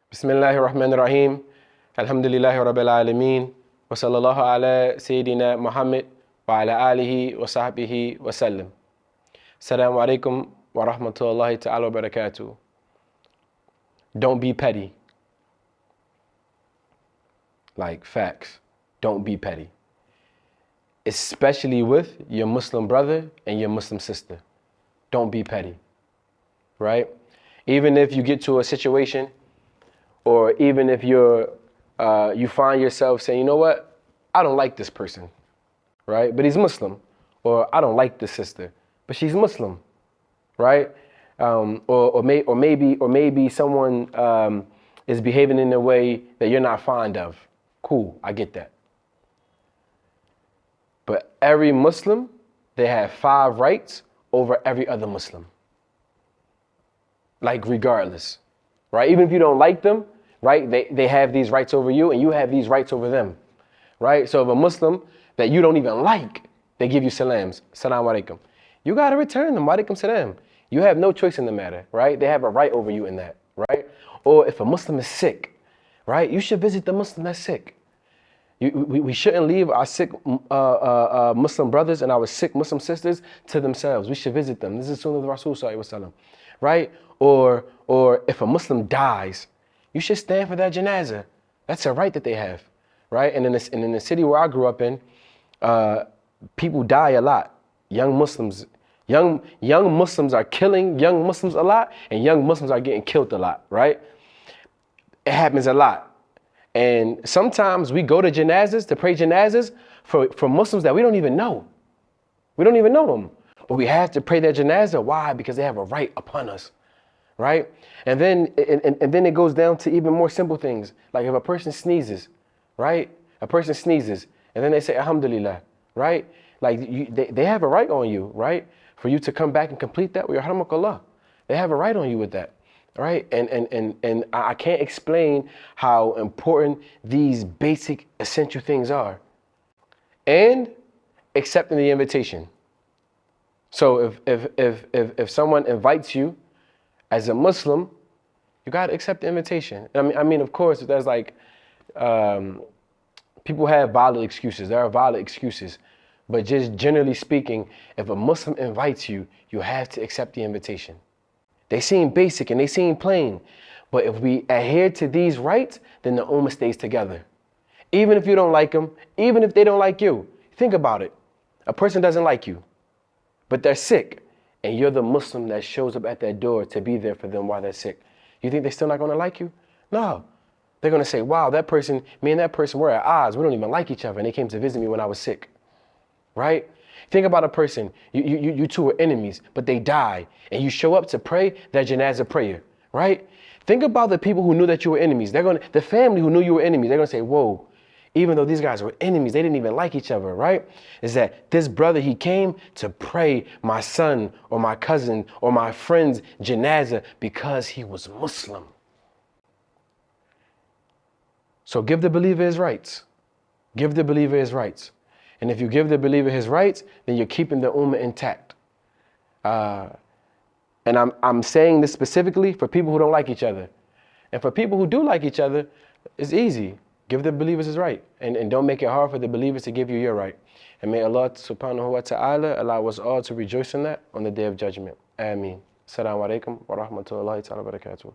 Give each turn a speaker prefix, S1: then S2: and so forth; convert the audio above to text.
S1: Bismillahir Rahmanir Rahim. Alhamdulillahi Rabbil Alameen. Wa sallallahu ala Sayyidina Muhammad wa ala alihi wa sahbihi wa sallam. Assalamu alaikum wa rahmatullahi ta'ala wa barakatuh. Don't be petty. Like facts. Don't be petty. Especially with your Muslim brother and your Muslim sister. Don't be petty. Right? Even if you get to a situation, or even if you find yourself saying, you know what, I don't like this person, right? But he's Muslim. Or I don't like this sister, but she's Muslim, right? Or maybe someone is behaving in a way that you're not fond of. Cool, I get that. But every Muslim, they have 5 rights over every other Muslim. Like regardless, right? Even if you don't like them, right? They have these rights over you and you have these rights over them, right? So if a Muslim that you don't even like, they give you salams, salam alaikum, you got to return them, alaikum salam. You have no choice in the matter, right? They have a right over you in that, right? Or if a Muslim is sick, right? You should visit the Muslim that's sick. We shouldn't leave our sick Muslim brothers and our sick Muslim sisters to themselves. We should visit them. This is Sunnah of the Rasul sallallahu alaihi wasallam, right? Or if a Muslim dies, you should stand for that janazah. That's a right that they have, right? And in the city where I grew up in, people die a lot. Young Muslims are killing young Muslims a lot, and young Muslims are getting killed a lot, right? It happens a lot. And sometimes we go to janazahs, to pray janazahs for Muslims that we don't even know. We don't even know them. But we have to pray their janazah. Why? Because they have a right upon us, right? And then it goes down to even more simple things. Like if a person sneezes, right? A person sneezes, and then they say, Alhamdulillah, right? Like they have a right on you, right? For you to come back and complete that with yarhamakallah. They have a right on you with that, right? And I can't explain how important these basic essential things are. And accepting the invitation. So if someone invites you as a Muslim, you got to accept the invitation. I mean, of course, there's like, people have valid excuses. There are valid excuses. But just generally speaking, if a Muslim invites you, you have to accept the invitation. They seem basic and they seem plain. But if we adhere to these rights, then the ummah stays together. Even if you don't like them, even if they don't like you. Think about it. A person doesn't like you, but they're sick. And you're the Muslim that shows up at their door to be there for them while they're sick. You think they're still not going to like you? No. They're going to say, wow, that person, me and that person, we're at odds. We don't even like each other. And they came to visit me when I was sick. Right? Think about a person. You two are enemies, but they die. And you show up to pray their janazah prayer. Right? Think about the people who knew that you were enemies. The family who knew you were enemies, they're going to say, whoa. Even though these guys were enemies, they didn't even like each other, right? Is that this brother, he came to pray my son or my cousin or my friend's janazah because he was Muslim. So give the believer his rights. Give the believer his rights. And if you give the believer his rights, then you're keeping the ummah intact. And I'm saying this specifically for people who don't like each other. And for people who do like each other, it's easy. Give the believers his right. And don't make it hard for the believers to give you your right. And may Allah subhanahu wa ta'ala allow us all to rejoice in that on the day of judgment. Ameen. Assalamu alaikum wa rahmatullahi wa barakatuh.